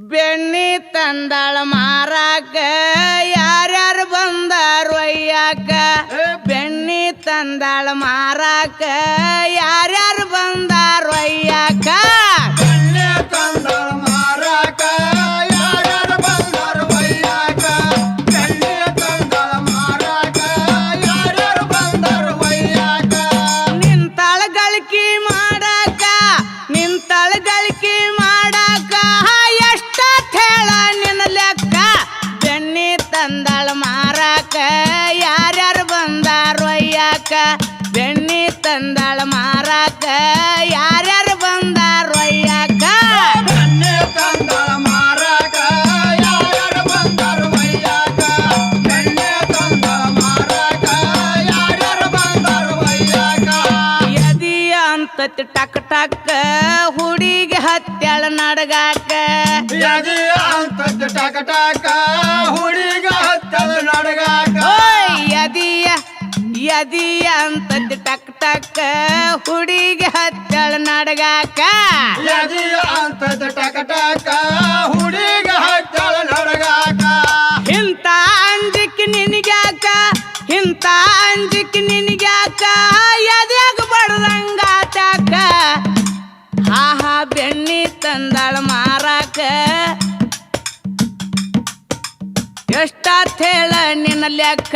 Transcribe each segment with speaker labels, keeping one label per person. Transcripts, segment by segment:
Speaker 1: ಬೆಣ್ಣಿ ತಂದಾಳ ಮಾರಾಕ ಯಾರ್ಯಾರು ಬಂದಾರು ಅಯ್ಯಾಕ ಬೆಣ್ಣಿ ತಂದಾಳ ಮಾರಾಕ ಯಾರ್ಯಾರು ಬಂದಾರು ಅಯ್ಯಾಕ
Speaker 2: ಬೆಣ್ಣೆ ತಂದಾಳ ಮಾರಾಕ ಯಾರ್ಯಾರು ಬಂದಾರು ಅಯ್ಯಾಕ ಬೆಣ್ಣೆ ತಂದಾಳ ಮಾರಾಕ ಯಾರ್ಯಾರು ಬಂದಾರು ಅಯ್ಯಾಕ
Speaker 1: ನಿಂತಾಳ ಗಳಿಕೆ ಮಾಡಾಕ ನಿಂತಾಳ ಗಳಿಕೆ ಮಾಡಾಕ ಎಷ್ಟ ಹೇಳ ನಿನ್ನ ಲೆಕ್ಕ ಬೆಣ್ಣಿ ತಂದಾಳ ಮಾರಾಕ ಯಾರ್ಯಾರು ಬಂದಾರು ಅಯ್ಯಾಕ ಬೆಣ್ಣಿ ತಂದಾಳ ಮಾರಾಕ ಯಾರ್ಯಾರು ಬಂದಾರು ಅಯ್ಯಾಕ
Speaker 2: ಬೆಣ್ಣೆ ತಂದಾಳ ಮಾರಾಕ ಯಾರ್ಯಾರು ಬಂದಾರು ಅಯ್ಯಾಕ ಬೆಣ್ಣೆ ತಂದಾಳ ಮಾರಾಕ ಯಾರ್ಯಾರು ಬಂದಾರು ಅಯ್ಯಾಕ
Speaker 1: ಎದಿಯ ಅಂತತಿ ಟಕ್ ಟಕ್ ಹುಡುಗಿ ಹತ್ಯಾಳ ನಡಗಾಕ
Speaker 2: ಯದಿ ಅಂತ ಟಕ ಟಕ ಹುಡುಗ ಹತ್ತದ ನಡಗಾಕ
Speaker 1: ಓಯ್ ಎದಿಯ ಅಂತತಿ ಟಕ್ ಟಕ್ ಹುಡುಗಿ ಹತ್ಯಾಳ ನಡಗಾಕ
Speaker 2: ಯದಿ ಅಂತ ಟಕ ಟಕ ಹುಡುಗ ಹತ್ತದ ನಡಗಾಕ
Speaker 1: ಇಂಥ ಅಂಜಿಕೆ ನಿನಗ್ಯಾಕ ಇಂಥ ಅಂಜಿಕೆ ನಿನಗ್ಯಾಕ ಎದ್ಯಾಗ ಬಡ್ದಂಗಾತಾಕ ಆಹಾ ಬೆಣ್ಣಿ ತಂದಾಳ ಮಾರಾಕ ಎಷ್ಟಾತ್ ಹೇಳ ನಿನ್ನ ಲೆಕ್ಕ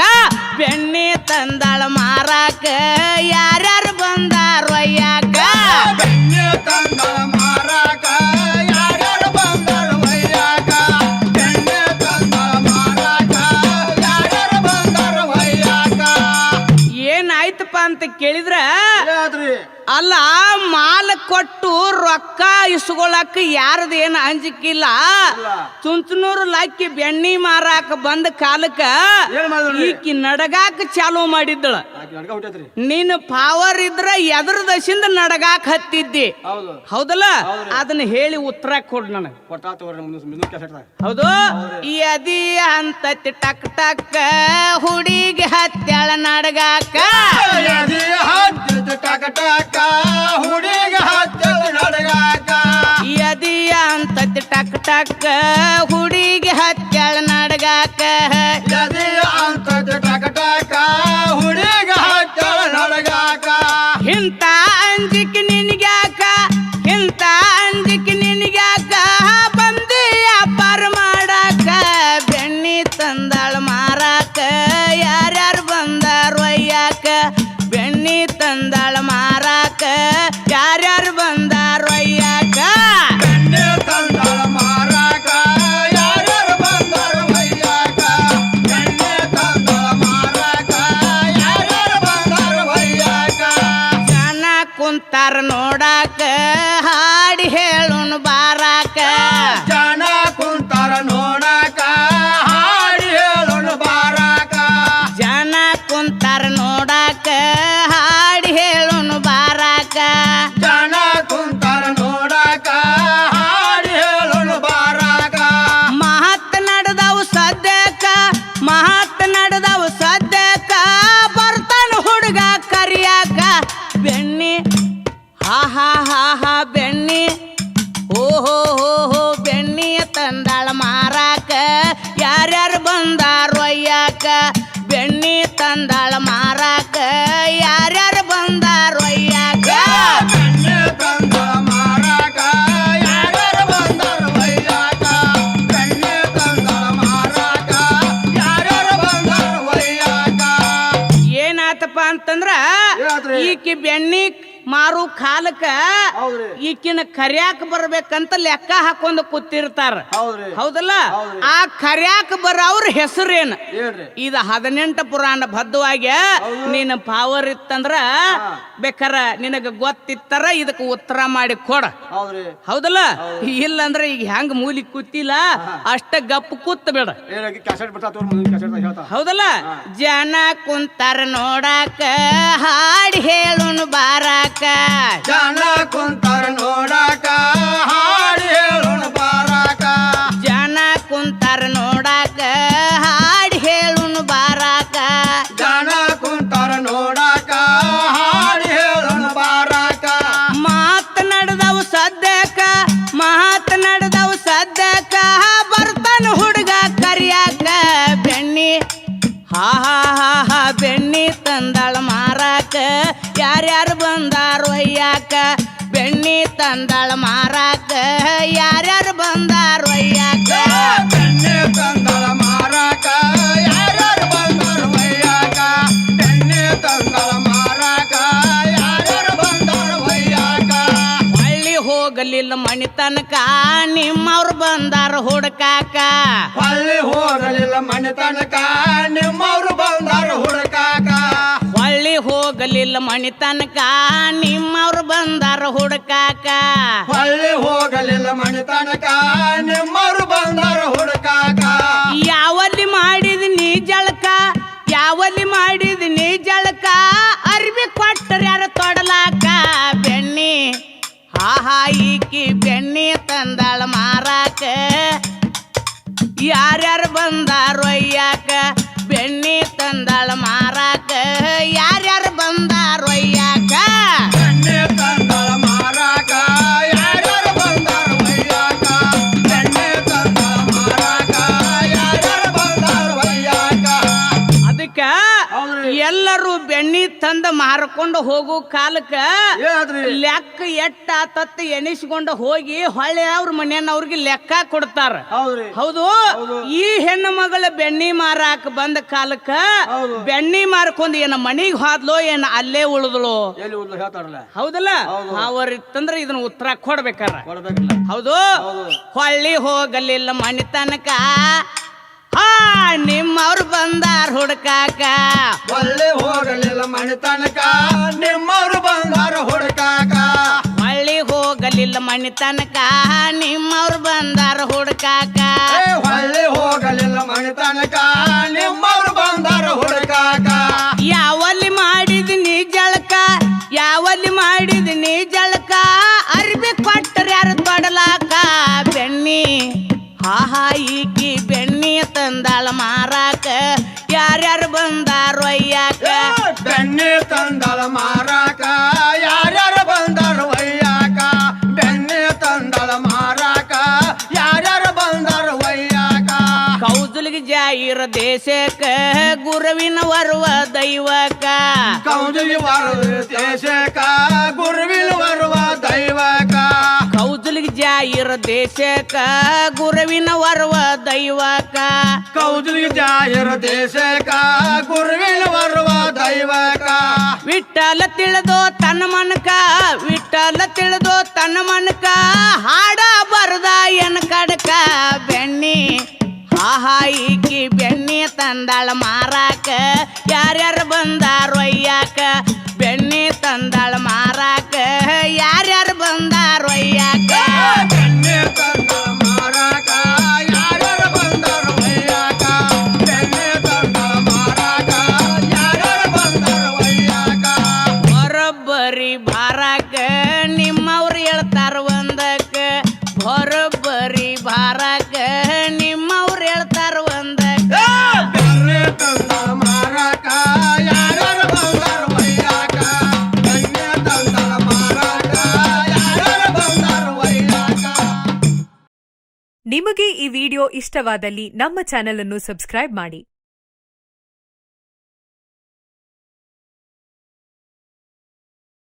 Speaker 1: ಬೆಣ್ಣಿ ತಂದಾಳ ಮಾರಾಕ ಯಾರ್ಯಾರು ಬಂದಾರು ಅಯ್ಯಾಕ
Speaker 2: ಬೆಣ್ಣೆ ತಂದಾಳ ಮಾರಾಕ ಯಾರ್ಯಾರು ಬಂದಾರು ಅಯ್ಯಾಕ ಬೆಣ್ಣೆ ತಂದಾಳ ಮಾರಾಕ ಯಾರ್ಯಾರು ಬಂದಾರು ಅಯ್ಯಾಕ
Speaker 1: ಏನಾಯ್ತಪ್ಪ ಅಂತ ಕೇಳಿದ್ರ
Speaker 2: ಯಾದ್ರಿ
Speaker 1: ಅಲ್ಲ ಮಾಲ ಕೊಟ್ಟು ರೊಕ್ಕ ಇಸ್ಕೊಳಕ್ ಯಾರದೇನು ಅಂಜಿಕಿಲ್ಲ ಚುಂಚನೂರು ಲಕ್ಕಿ ಬೆಣ್ಣಿ ಮಾರಾಕ ಬಂದ ಕಾಲಕ್ಕ
Speaker 2: ಏನ್ ಮಾಡಿದ್ರಿ
Speaker 1: ಈಕಿ ನಡಗಾಕ ಚಾಲು ಮಾಡಿದ್ದಳ
Speaker 2: ನಡ್ಕ ಹುಟ್ಟೈತ್ರಿ
Speaker 1: ನೀನು ಪವರ್ ಇದ್ರ ಎದ್ರ ದಶಿಂದ ನಡಗಾಕ ಹತ್ತಿದ್ದಿ
Speaker 2: ಹೌದು
Speaker 1: ಹೌದಲ್ಲ ಅದನ್ನ ಹೇಳಿ ಉತ್ತರ ಕೊಡ್ ನನಗೆ
Speaker 2: ಕೊಟ್ಟಾ ತಗೋರಿ ಮುಂದೆ ಕೆಲ್ಸ
Speaker 1: ಹೌದು ಈ ಅದಿ ಅಂತತಿ ಟಕ್ ಟಕ್ ಹುಡುಗಿ ಹತ್ಯಾಳ ನಡಗಾಕ
Speaker 2: ಯದಿ ಹತ್ತದ ಟಕ ಟಕ ಹುಡುಗ ಹತ್ತದ ನಡಗಾಕ
Speaker 1: ಈ ಅದಿಯ ಅಂತತಿ ಟಕ್ ಟಕ್ ಹುಡುಗಿ ಹತ್ಯಾಳ ನಡಗಾಕ
Speaker 2: ಯದಿ ಅಂತದ ಟಕ ಟಕ ಹುಡುಗ ಹತ್ತದ ನಡಗಾಕ
Speaker 1: ಇಂಥ ಅಂಜಿಕೆ ನಿನಗ್ಯಾಕ ಇಂಥ ಅಂಜಿಕೆ ನಿನಗ್ಯಾಕ ಬಂದಿ ವ್ಯಾಪಾರ ಮಾಡಾಕ ಬೆಣ್ಣಿ ತಂದಾಳ ಮಾರಾಕ ಯಾರ್ಯಾರು ಬಂದಾರು ಅಯ್ಯಾಕ ಬೆಣ್ಣಿ ತಂದಾಳ ಮಾರಾಕ ಯಾರ್ಯಾರು ಬಂದಾರು ಅಯ್ಯಾಕ
Speaker 2: ಬೆಣ್ಣೆ ತಂದಾಳ ಮಾರಾಕ ಯಾರ್ಯಾರು ಬಂದಾರು ಅಯ್ಯಾಕ ಬೆಣ್ಣೆ ತಂದಾಳ ಮಾರಾಕ ಯಾರ್ಯಾರು ಬಂದಾರು ಅಯ್ಯಾಕ
Speaker 1: ಜನ ಕುಂತಾರ ನೋಡಾಕ ಹಾಡಿ ಹೇಳುನು ಬಾರಾಕ
Speaker 2: ಜನ ಕುಂತಾರ ನೋಡಾಕ ಹಾಡಿ ಹೇಳೋಣ ಬಾರಾಕ
Speaker 1: ಜನ ಕುಂತಾರ ನೋಡಾಕ ಹಾಡಿ ಹೇಳುನು ಬಾರಾಕ
Speaker 2: ಜನ ಕುಂತಾರ ನೋಡಾಕ ಹಾಡಿ ಹೇಳೋಣ ಬಾರಾಕ
Speaker 1: ಮಹತ್ ನಡೆದವು ಸದ್ಯಕ್ಕ ಮಹತ್ ನಡೆದವು ಸದ್ಯಕ್ಕ ಬರ್ತಾನ ಹುಡುಗ ಕರಿಯಾಕ ಬೆಣ್ಣಿ ಹಾ ಹಾ ಹಾ ಹಾ ಬೆಣ್ಣಿ ಓಹೋ ಹೋ ಹೋ ಬೆಣ್ಣಿಯ ತಂದಾಳ ಮಾರಾಕ ಯಾರ್ಯಾರು ಬಂದಾರು ಅಯ್ಯಾಕ ಬೆಣ್ಣಿ ತಂದಾಳ ಮಾರಾಕ ಯಾರ್ಯಾರು ಬಂದಾರು ಅಯ್ಯಾಕ
Speaker 2: ಬೆಣ್ಣೆ ತಂದಾಳ ಮಾರಾಕ ಯಾರ್ಯಾರು ಬಂದಾರು ಅಯ್ಯಾಕ ಬೆಣ್ಣೆ ತಂದಾಳ ಮಾರಾಕ ಯಾರ್ಯಾರು ಬಂದಾರು ಅಯ್ಯಾಕ
Speaker 1: ಏನಾತಪ್ಪ ಅಂತಂದ್ರ
Speaker 2: ಏನಾತ್ರಿ?
Speaker 1: ಈಕಿ ಬೆಣ್ಣಿ ಮಾರು ಕಾಲಕ್ಕ
Speaker 2: ಹೌದ್ರಿ
Speaker 1: ಈಕಿನ ಕರ್ಯಾಕ ಬರ್ಬೇಕಂತ ಲೆಕ್ಕ ಹಾಕೊಂಡ್ ಕೂತಿರ್ತಾರ
Speaker 2: ಹೌದ್ರಿ
Speaker 1: ಹೌದಲ್ಲ
Speaker 2: ಹೌದ್ರಿ.
Speaker 1: ಆ ಕರ್ಯಾಕ ಬರೋವ್ರ ಹೆಸರೇನು
Speaker 2: ಹೇಳ್ರಿ
Speaker 1: ಇದು 18 ಪುರಾಣ ಬದ್ಧವಾಗಿ ನೀನು ಪವರ್ ಇತ್ತಂದ್ರ ಬೇಕಾರ ನಿನಗ ಗೊತ್ತಿತ್ತಾರ ಇದಕ್ಕೆ ಉತ್ತರ ಮಾಡಿ ಕೊಡ
Speaker 2: ಹೌದ್ರಿ
Speaker 1: ಹೌದಲ್ಲ ಇಲ್ಲಂದ್ರ ಈಗ ಹೆಂಗ ಮೂಲಿ ಕೂತಿಲ್ಲ ಅಷ್ಟ ಗಪ್ ಕೂತ್ ಬೇಡ
Speaker 2: ಏನಾಗಿ ಕ್ಯಾಸೆಟ್ ಬರ್ತಾ ತೋರ್ ಮುಂದಿನ ಕ್ಯಾಸೆಟ್ ಹೇಳ್ತಾ
Speaker 1: ಹೌದಲ್ಲ ಜನ ಕುಂತಾರ ನೋಡಾಕ ಹಾಡಿ ಹೇಳುನು ಬಾರಾಕ
Speaker 2: ಜನ ಕುಂತಾರ ನೋಡಾಕ ಹಾಡಿ ಹೇಳೋಣ ಬಾರಾಕ
Speaker 1: ಜನ ಕುಂತಾರ ನೋಡಾಕ ಹಾಡಿ ಹೇಳುನು ಬಾರಾಕ
Speaker 2: ಜನ ಕುಂತಾರ ನೋಡಾಕ ಹಾಡಿ ಹೇಳೋಣ ಬಾರಾಕ
Speaker 1: ಮಾತ್ ನಡೆದವು ಸದ್ಯಕ್ಕ ಮಾತ್ ನಡೆದವು ಸದ್ಯಕ್ಕ ಯಾರ್ಯಾರು ಬಂದಾರು ಒಯ್ಯಾಕ ಬೆಣ್ಣಿ ತಂದಾಳ ಮಾರಾಕ ಯಾರ್ಯಾರು ಬಂದಾರು ಒಯ್ಯಾಕ
Speaker 2: ಬೆಣ್ಣೆ ತಂದಳ ಮಾರಾಕ ಯಾರ್ಯಾರು ಬಂದರು ಒಯ್ಯಾಕ ಬೆಣ್ಣೆ ತಂದಳ ಮಾರಾಕ ಯಾರ್ಯಾರು ಬಂದರು ಒಯ್ಯಾಕ
Speaker 1: ಹಳ್ಳಿ ಹೋಗಲಿಲ್ಲ ಮಣಿ ತನಕ ನಿಮ್ಮವ್ರು ಬಂದಾರ ಹುಡ್ಕಾಕ
Speaker 2: ಹೊಳ್ಳಿ ಹೋಗಲಿಲ್ಲ ಮನೆ ತನಕ ನಿಮ್ಮವ್ರು ಬಂದರು ಹುಡುಕಾಕ
Speaker 1: ಹಳ್ಳಿ ಹೋಗಲಿಲ್ಲ ಮಣಿ ತನಕ ನಿಮ್ಮವ್ರು ಬಂದಾರ ಹುಡ್ಕಾಕ
Speaker 2: ಹೊಳ್ಳಿ ಹೋಗಲಿಲ್ಲ ಮನೆ ತನಕ ನಿಮ್ಮವ್ರು ಬಂದರು ಹುಡುಕಾಕ
Speaker 1: ಯಾವಲ್ಲಿ ಮಾಡಿದ ನೀ ಜಳಕ ಯಾವಲ್ಲಿ ಮಾಡಿದ ನೀ ಜಳಕ ಅರ್ಬಿ ಕೊಟ್ಟರ ಯಾರ ತೊಡಲಾಕ ಬೆಣ್ಣಿ ಆಹಾ ಈಕಿ ಬೆಣ್ಣಿ ತಂದಾಳ ಮಾರಾಕ ಯಾರ್ಯಾರು ಬಂದಾರು ಒಯ್ಯಾಕ ಬೆಣ್ಣಿ ತಂದಾಳ ಮಾರಾಕ ಯಾರ್ಯಾರು ಬಂದಾರು ಒಯ್ಯಾಕ
Speaker 2: ಬೆಣ್ಣೆ ತಂದಳ ಮಾರಾಕ ಯಾರ್ಯಾರು ಬಂದರು ಒಯ್ಯಾಕ ಬೆಣ್ಣೆ ತಂದಳ ಮಾರಾಕ ಯಾರ್ಯಾರು ಬಂದರು ಒಯ್ಯಾಕ
Speaker 1: ಅದಕ್ಕ
Speaker 2: ಹೌದ್ರಿ.
Speaker 1: ಎಲ್ಲರೂ ಬೆಣ್ಣಿ ತಂದ ಮಾರ್ಕೊಂಡು ಹೋಗೋ ಕಾಲಕ್ಕ
Speaker 2: ಏನಾದ್ರಿ
Speaker 1: ಲೆಕ್ಕ ಎಟ್ಟ ತತ್ತ ಎಣಿಸ್ಕೊಂಡು ಹೋಗಿ ಹೊಳ್ಳಿ ಅವ್ರ ಮನೆಯವ್ರಿಗೆ ಲೆಕ್ಕ ಕೊಡ್ತಾರ
Speaker 2: ಹೌದ್ರಿ
Speaker 1: ಹೌದು
Speaker 2: ಹೌದು.
Speaker 1: ಈ ಹೆಣ್ಣು ಮಗಳ ಬೆಣ್ಣಿ ಮಾರಾಕ ಬಂದ ಕಾಲಕ್ಕ
Speaker 2: ಹೌದು.
Speaker 1: ಬೆಣ್ಣಿ ಮಾರ್ಕೊಂಡ್ ಏನ ಮನಿಗ್ ಹೋದ್ಲೋ ಏನ ಅಲ್ಲೇ ಉಳಿದ್ಲು
Speaker 2: ಎಲ್ಲಿ ಉಳ್ದು ಹೇಳ್ತಾರಲ್ಲ
Speaker 1: ಹೌದಲ್ಲ
Speaker 2: ಹೌದು.
Speaker 1: ಅವರಿತ್ತಂದ್ರ ಇದನ್ನ ಉತ್ತರ ಕೊಡ್ಬೇಕಾರ
Speaker 2: ಕೊಡ್ಬೇಕಿಲ್ಲ
Speaker 1: ಹೌದು
Speaker 2: ಹೌದು.
Speaker 1: ಹೊಳ್ಳಿ ಹೋಗಲಿಲ್ಲ ಮನಿ ತನಕ ಹಾ ನಿಮ್ಮವ್ರು ಬಂದಾರ ಹುಡ್ಕಾಕ
Speaker 2: ಒಳ್ಳೆ ಹೋಗಲಿಲ್ಲ ಮನೆ ತನಕ ನಿಮ್ಮವ್ರು ಬಂದರು ಹುಡುಕಾಕ
Speaker 1: ಹೊಳ್ಳಿ ಹೋಗಲಿಲ್ಲ ಮನಿ ತನಕ ನಿಮ್ಮವ್ರು ಬಂದಾರ ಹುಡ್ಕಾಕ
Speaker 2: ಒಳ್ಳೆ ಹೋಗಲಿಲ್ಲ ಮನೆ ತನಕ ನಿಮ್ಮವ್ರು ಬಂದರು ಹುಡುಕಾಕ
Speaker 1: ಯಾವಲ್ಲಿ ಮಾಡಿದ ನೀ ಜಳಕ ಯಾವಲ್ಲಿ ಮಾಡಿದ ನೀ ಜಳಕ ಅರ್ಬಿ ಕೊಟ್ಟರ ಯಾರು ತೊಡಲಾಕ ಬೆಣ್ಣಿ ಆಹಾ ಈಕಿ ಬೆಣ್ಣಿ ತಂದಾಳ ಮಾರಾಕ ಯಾರ್ಯಾರು ಬಂದಾರು ಒಯ್ಯಾಕ
Speaker 2: ಬೆಣ್ಣೆ ತಂದಳ ಮಾರಾಕ ಯಾರ್ಯಾರು ಬಂದರು ಒಯ್ಯಾಕ ಬೆಣ್ಣೆ ತಂದಳ ಮಾರಾಕ ಯಾರ್ಯಾರು ಬಂದರು ಒಯ್ಯಾಕ
Speaker 1: ಕೌದಲಿಗೆ ಜಾಯಿರ ದೇಶಕ್ಕ ಗುರುವಿನ ವರುವ ದೈವಕ
Speaker 2: ಕೌದಲಿ ವರದ ದೇಶಕ ಗುರುವಿನ ಬರುವ ದೈವಕ
Speaker 1: ಕೌದಲಿಗೆ ಜಾಯಿರ ದೇಶಕ್ಕ ಗುರುವಿನ ವರುವ ದೈವಕ
Speaker 2: ಕೌದಲಿ ಜಾಹಿರ ದೇಶಕ ಗುರುವಿನ ಬರುವ ದೈವಕ
Speaker 1: ವಿಠಲ ತಿಳಿದೋ ತನ್ನ ಮನಕ ವಿಠಲ ತಿಳಿದೋ ತನ್ನ ಮನಕ ಹಾಡ ಬರದ ಎನ್ ಕಡಕ ಬೆಣ್ಣಿ ಆಹಾ ಈಕಿ ಬೆಣ್ಣಿ ತಂದಾಳ ಮಾರಾಕ ಯಾರ್ಯಾರು ಬಂದಾರು ಒಯ್ಯಾಕ ಬೆಣ್ಣಿ ತಂದಾಳ ಮಾರಾಕ ಯಾರ್ಯಾರು ಬಂದಾರು ಒಯ್ಯಾಕ
Speaker 2: ಬೆಣ್ಣೆ ತಂದಳ ಮಾರಾಕ ಯಾರ್ಯಾರು ಬಂದರು ಒಯ್ಯಾಕ ಬೆಣ್ಣೆ ತಂದಳ ಮಾರಾಕ ಯಾರ್ಯಾರು ಬಂದರು ಒಯ್ಯಾಕ
Speaker 1: ಬರೋಬ್ಬರಿ ಬಾರಾಕ ನಿಮ್ಮವ್ರು ಹೇಳ್ತಾರ ಒಂದಕ್ಕ ಬರೋಬ್ಬರಿ ಬಾರಾಕ ನಿಮ್ಮವ್ರು ಹೇಳ್ತಾರ ಒಂದಕ್ಕ
Speaker 2: ಬೆಣ್ಣೆ ತಂದಳ ಮಾರಾಕ ಯಾರ್ಯಾರು ಬಂದರು ಒಯ್ಯಾಕ ಬೆಣ್ಣೆ ತಂದಳ ಮಾರಾಕ ಯಾರ್ಯಾರು ಬಂದರು ಒಯ್ಯಾಕ
Speaker 3: ನಿಮಗೆ ಈ ವಿಡಿಯೋ ಇಷ್ಟವಾದಲ್ಲಿ ನಮ್ಮ ಚಾನೆಲ್ ಅನ್ನು ಸಬ್ಸ್ಕ್ರೈಬ್ ಮಾಡಿ